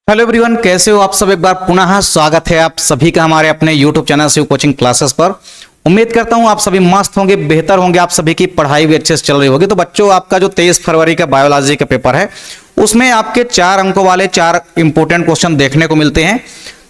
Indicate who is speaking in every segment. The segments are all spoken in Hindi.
Speaker 1: हेलो एवरीवन, कैसे हो आप सब। एक बार पुनः स्वागत है आप सभी का हमारे अपने YouTube channel Shiv coaching classes पर। उम्मीद करता हूं आप सभी मस्त होंगे, बेहतर होंगे, आप सभी की पढ़ाई भी अच्छे से चल रही होगी। तो बच्चों, आपका जो 23 फरवरी का बायोलॉजी का पेपर है उसमें आपके 4 अंकों वाले 4 इंपॉर्टेंट क्वेश्चन देखने को मिलते हैं।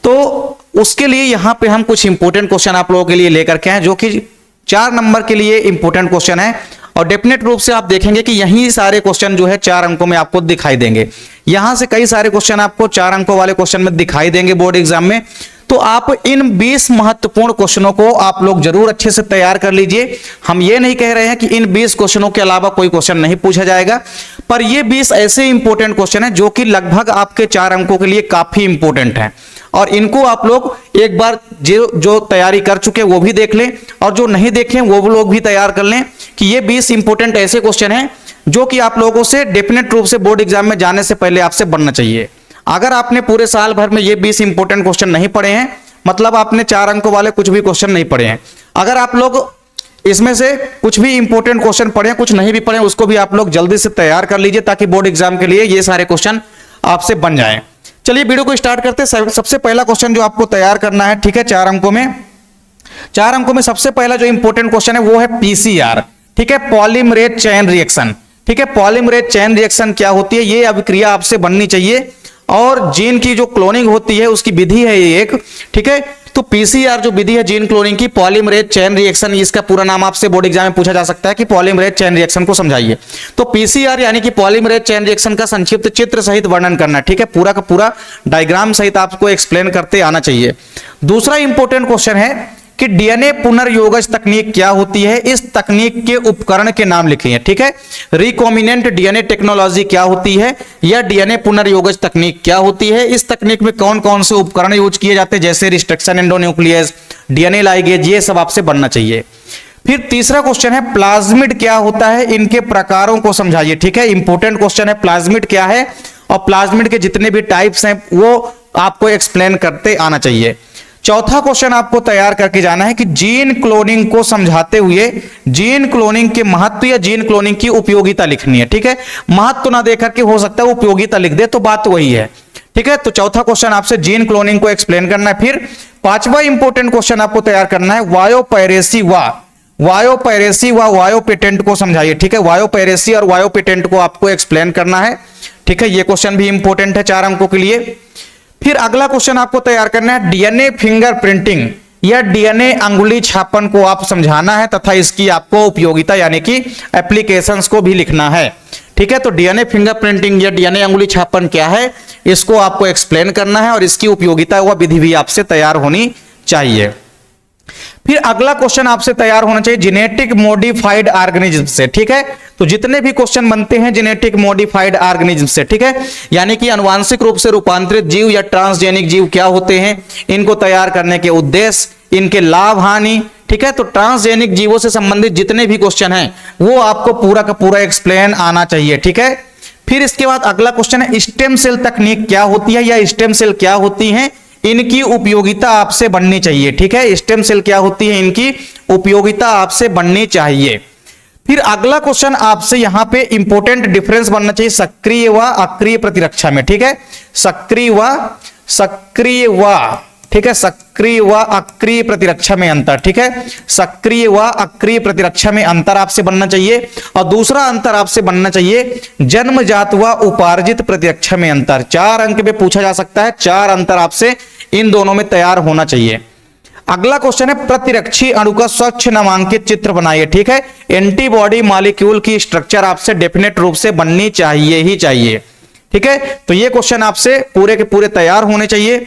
Speaker 1: तो उसके लिए यहाँ पे हम कुछ इंपॉर्टेंट क्वेश्चन आप लोगों के लिए लेकर के हैं, जो कि 4 नंबर के लिए इंपॉर्टेंट क्वेश्चन है। और डेफिनेट रूप से आप देखेंगे कि यही सारे क्वेश्चन जो है 4 अंकों में आपको दिखाई देंगे। यहां से कई सारे क्वेश्चन आपको 4 अंकों वाले क्वेश्चन में दिखाई देंगे बोर्ड एग्जाम में। तो आप इन 20 महत्वपूर्ण क्वेश्चनों को आप लोग जरूर अच्छे से तैयार कर लीजिए। हम ये नहीं कह रहे हैं कि इन 20 क्वेश्चनों के अलावा कोई क्वेश्चन नहीं पूछा जाएगा, पर ये 20 ऐसे इंपॉर्टेंट क्वेश्चन हैं जो कि लगभग आपके 4 अंकों के लिए काफी इंपॉर्टेंट हैं। और इनको आप लोग एक बार जो तैयारी कर चुके वो भी देख लें, और जो नहीं देखे वो लोग भी तैयार कर लें कि ये 20 इंपॉर्टेंट ऐसे क्वेश्चन हैं जो कि आप लोगों से डेफिनेट रूप से बोर्ड एग्जाम में जाने से पहले आपसे बनना चाहिए। अगर आपने पूरे साल भर में ये 20 इंपॉर्टेंट क्वेश्चन नहीं पढ़े हैं, मतलब आपने 4 अंकों वाले कुछ भी क्वेश्चन नहीं पढ़े हैं। अगर आप लोग इसमें से कुछ भी इंपॉर्टेंट क्वेश्चन पढ़े, कुछ नहीं भी पढ़े, उसको भी आप लोग जल्दी से तैयार कर लीजिए ताकि बोर्ड एग्जाम के लिए ये सारे क्वेश्चन आपसे बन जाएं। चलिए वीडियो को स्टार्ट करते हैं। सबसे पहला क्वेश्चन जो आपको तैयार करना है, ठीक है, 4 अंकों में सबसे पहला जो इंपॉर्टेंट क्वेश्चन है वो है पीसीआर, ठीक है, पॉलीमरेज चेन रिएक्शन। ठीक है, पॉलीमरेज चेन रिएक्शन क्या होती है, ये अभिक्रिया आपसे बननी चाहिए। और जीन की जो क्लोनिंग होती है उसकी विधि है ये एक, ठीक है। तो पीसीआर जो विधि है जीन क्लोनिंग की, पॉलीमरेज चेन रिएक्शन, इसका पूरा नाम आपसे बोर्ड एग्जाम में पूछा जा सकता है कि पॉलीमरेज चेन रिएक्शन को समझाइए। तो पीसीआर यानी कि पॉलीमरेज चेन रिएक्शन का संक्षिप्त चित्र सहित वर्णन करना, ठीक है, पूरा का पूरा डायग्राम सहित आपको एक्सप्लेन करते आना चाहिए। दूसरा इंपॉर्टेंट क्वेश्चन है कि डीएनए पुनर्योगज तकनीक क्या होती है, इस तकनीक के उपकरण के नाम लिखिए, ठीक है। रिकॉम्बिनेंट डीएनए टेक्नोलॉजी क्या होती है, या डीएनए पुनर्योगज तकनीक क्या होती है, इस तकनीक में कौन कौन से उपकरण यूज किए जाते हैं, जैसे रिस्ट्रिक्शन एंडोन्यूक्लियस, डीएनए लाइगेज, ये सब आपसे बनना चाहिए। फिर तीसरा क्वेश्चन है प्लाज्मिड क्या होता है, इनके प्रकारों को समझाइए, ठीक है। इंपॉर्टेंट क्वेश्चन है प्लाज्मिड क्या है, और प्लाज्मिड के जितने भी टाइप्स हैं वो आपको एक्सप्लेन करते आना चाहिए। चौथा क्वेश्चन आपको तैयार करके जाना है कि जीन क्लोनिंग को समझाते हुए जीन क्लोनिंग के महत्व या जीन क्लोनिंग की उपयोगिता लिखनी है, ठीक है। महत्व ना देकर के हो सकता है उपयोगिता लिख दे, तो बात वही है, ठीक है। तो चौथा क्वेश्चन आपसे जीन क्लोनिंग को एक्सप्लेन करना है। फिर पांचवा इंपॉर्टेंट क्वेश्चन आपको तैयार करना है वायोपैरेसी व वायोपेटेंट को समझाइए, ठीक है। वायोपैरेसी और वायोपेटेंट को आपको एक्सप्लेन करना है, ठीक है। ये क्वेश्चन भी इंपॉर्टेंट है 4 अंकों के लिए। फिर अगला क्वेश्चन आपको तैयार करना है डीएनए फिंगर प्रिंटिंग या डीएनए अंगुली छापन को आप समझाना है, तथा इसकी आपको उपयोगिता यानी कि एप्लीकेशंस को भी लिखना है, ठीक है। तो डीएनए फिंगर प्रिंटिंग या डीएनए अंगुली छापन क्या है, इसको आपको एक्सप्लेन करना है, और इसकी उपयोगिता व विधि भी आपसे तैयार होनी चाहिए। फिर अगला क्वेश्चन आपसे तैयार होना चाहिए जेनेटिक मॉडिफाइड ऑर्गेनिज्म से, ठीक है। तो जितने भी क्वेश्चन बनते हैं जेनेटिक मॉडिफाइड ऑर्गेनिज्म से, ठीक है, यानी कि आनुवांशिक रूप से रूपांतरित जीव या ट्रांसजेनिक जीव क्या होते हैं, इनको तैयार करने के उद्देश्य, इनके लाभ हानि, ठीक है। तो ट्रांसजेनिक जीवों से संबंधित जितने भी क्वेश्चन हैं वो आपको पूरा का पूरा एक्सप्लेन आना चाहिए, ठीक है। फिर इसके बाद अगला क्वेश्चन है स्टेम सेल तकनीक क्या होती है, या स्टेम सेल क्या होती है, इनकी उपयोगिता आपसे बननी चाहिए, ठीक है। स्टेम सेल क्या होती है, इनकी उपयोगिता आपसे बननी चाहिए। फिर अगला क्वेश्चन आपसे यहां पे इंपॉर्टेंट डिफरेंस बनना चाहिए सक्रिय व अक्रिय प्रतिरक्षा में, ठीक है। सक्रिय व ठीक है, सक्रिय व अक्रिय प्रतिरक्षा में अंतर, ठीक है। सक्रिय व अक्रिय प्रतिरक्षा में अंतर आपसे बनना चाहिए। और दूसरा अंतर आपसे बनना चाहिए जन्मजात व उपार्जित प्रतिरक्षा में अंतर। 4 अंक में पूछा जा सकता है, 4 अंतर आपसे इन दोनों में तैयार होना चाहिए। अगला क्वेश्चन है प्रतिरक्षी अणु का स्वच्छ नामांकित चित्र बनाइए, ठीक है। एंटीबॉडी मॉलिक्यूल की स्ट्रक्चर आपसे डेफिनेट रूप से बननी चाहिए ही चाहिए, ठीक है। तो ये क्वेश्चन आपसे पूरे के पूरे तैयार होने चाहिए।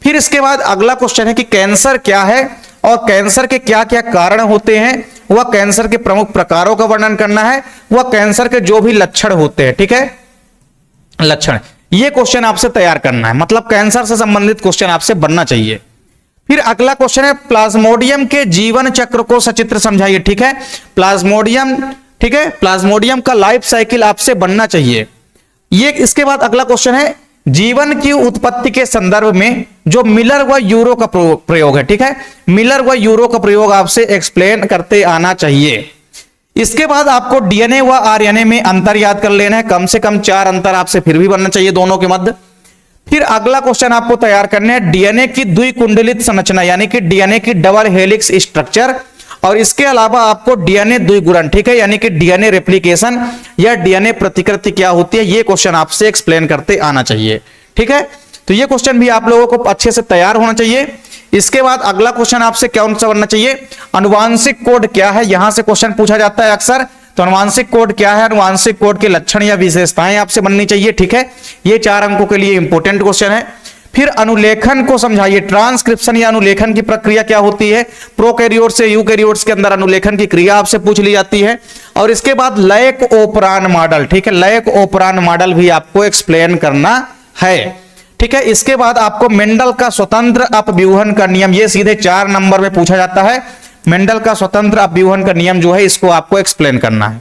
Speaker 1: फिर इसके बाद अगला क्वेश्चन है कि कैंसर क्या है, और कैंसर के क्या क्या कारण होते हैं, वह कैंसर के प्रमुख प्रकारों का वर्णन करना है, वह कैंसर के जो भी लक्षण होते हैं, ठीक है, लक्षण, ये क्वेश्चन आपसे तैयार करना है। मतलब कैंसर से संबंधित क्वेश्चन आपसे बनना चाहिए। फिर अगला क्वेश्चन है प्लाज्मोडियम के जीवन चक्र को सचित्र समझाइए, ठीक है। प्लाज्मोडियम, ठीक है, प्लाज्मोडियम का लाइफ साइकिल आपसे बनना चाहिए। ये इसके बाद अगला क्वेश्चन है जीवन की उत्पत्ति के संदर्भ में जो मिलर व यूरो का प्रयोग है, ठीक है। मिलर व यूरो का प्रयोग आपसे एक्सप्लेन करते आना चाहिए। इसके बाद आपको डीएनए व आरएनए में अंतर याद कर लेना है, कम से कम 4 अंतर आपसे फिर भी बनना चाहिए दोनों के मध्य। फिर अगला क्वेश्चन आपको तैयार करना है डीएनए की द्विकुंडलित संरचना, यानी कि डीएनए की डबल हेलिक्स स्ट्रक्चर, और इसके अलावा आपको डीएनए द्विगुणन, ठीक है, यानी कि डीएनए रेप्लिकेशन या डीएनए प्रतिकृति क्या होती है, ये क्वेश्चन आपसे एक्सप्लेन करते आना चाहिए, ठीक है। तो ये क्वेश्चन भी आप लोगों को अच्छे से तैयार होना चाहिए। इसके बाद अगला क्वेश्चन आपसे कौन सा बनना चाहिए, अनुवांशिक कोड क्या है, यहां से क्वेश्चन पूछा जाता है अक्सर। तो अनुवांशिक कोड क्या है, अनुवांशिक कोड के लक्षण या विशेषताएं आपसे बननी चाहिए, ठीक है। ये 4 अंकों के लिए इंपॉर्टेंट क्वेश्चन है। फिर अनुलेखन को समझाइए, ट्रांसक्रिप्शन या अनुलेखन की प्रक्रिया क्या होती है, प्रोकैरियोट से यूकैरियोट्स के अंदर अनुलेखन की क्रिया आपसे पूछ ली जाती है। और इसके बाद लैक ओपरान मॉडल, ठीक है, लैक ओपरान मॉडल भी आपको एक्सप्लेन करना है, ठीक है। इसके बाद आपको मेंडल का स्वतंत्र अपव्यूहन का नियम, ये सीधे 4 नंबर में पूछा जाता है। मेंडल का स्वतंत्र अपव्यूहन का नियम जो है इसको आपको एक्सप्लेन करना है।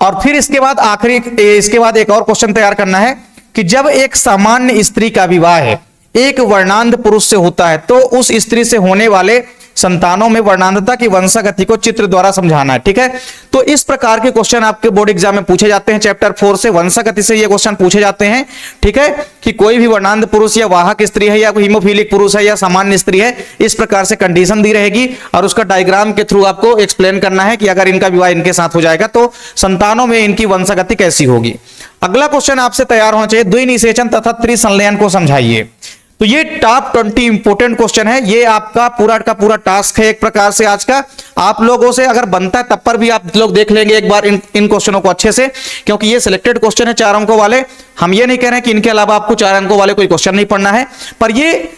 Speaker 1: और फिर इसके बाद इसके बाद एक और क्वेश्चन तैयार करना है कि जब एक सामान्य स्त्री का विवाह है एक वर्णांध पुरुष से होता है तो उस स्त्री से होने वाले संतानों में वर्णांधता की वंशागति को चित्र द्वारा समझाना है, ठीक है। तो इस प्रकार के क्वेश्चन आपके बोर्ड एग्जाम में पूछे जाते हैं। चैप्टर 4 से वंशागति से ये क्वेश्चन पूछे जाते हैं, ठीक है, कि कोई भी वर्णांध पुरुष या वाहक स्त्री है या कोई हीमोफिलिक पुरुष है या सामान्य स्त्री है, इस प्रकार से कंडीशन दी रहेगी और उसका डायग्राम के थ्रू आपको एक्सप्लेन करना है कि अगर इनका विवाह इनके साथ हो जाएगा तो संतानों में इनकी वंशागति कैसी होगी। अगला क्वेश्चन आपसे तैयार होना चाहिए, द्विनिषेचन तथा त्रिसंलयन को समझाइए। तो ये टॉप 20 इंपोर्टेंट क्वेश्चन है, ये आपका पूरा का पूरा टास्क है एक प्रकार से आज का। आप लोगों से अगर बनता है तब पर भी आप लोग देख लेंगे एक बार इन क्वेश्चनों को अच्छे से, क्योंकि ये सिलेक्टेड क्वेश्चन है 4 अंकों वाले। हम ये नहीं कह रहे हैं कि इनके अलावा आपको 4 अंकों वाले कोई क्वेश्चन नहीं पढ़ना है, पर ये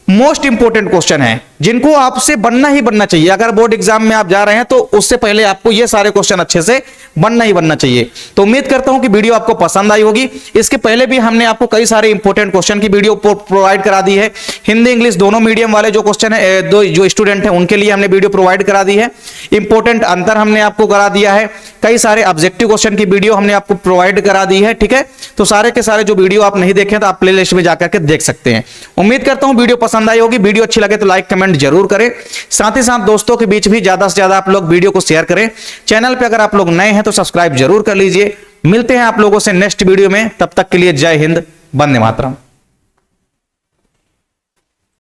Speaker 1: मोस्ट इंपोर्टेंट क्वेश्चन है जिनको आपसे बनना ही बनना चाहिए। अगर बोर्ड एग्जाम में आप जा रहे हैं तो उससे पहले आपको ये सारे क्वेश्चन अच्छे से बनना ही बनना चाहिए। तो उम्मीद करता हूं कि वीडियो आपको पसंद आई होगी। इसके पहले भी हमने आपको कई सारे इंपोर्टेंट क्वेश्चन की वीडियो प्रोवाइड करा दी है। हिंदी इंग्लिश दोनों मीडियम वाले जो क्वेश्चन है, जो स्टूडेंट हैं उनके लिए हमने वीडियो प्रोवाइड करा दी है। इंपोर्टेंट अंतर हमने आपको करा दिया है, कई सारे ऑब्जेक्टिव क्वेश्चन की वीडियो हमने आपको प्रोवाइड करा दी है, ठीक है। तो सारे के सारे जो वीडियो आप नहीं देखें तो आप प्ले लिस्ट में जाकर के देख सकते हैं। उम्मीद करता हूं वीडियो पसंद आई होगी। वीडियो अच्छी लगे तो लाइक कमेंट जरूर करें, साथ ही साथ दोस्तों के बीच भी ज्यादा से ज्यादा आप लोग वीडियो को शेयर करें। चैनल पे अगर आप लोग नए हैं तो सब्सक्राइब जरूर कर लीजिए। मिलते हैं आप लोगों से नेक्स्ट वीडियो में, तब तक के लिए जय हिंद, वंदे मातरम।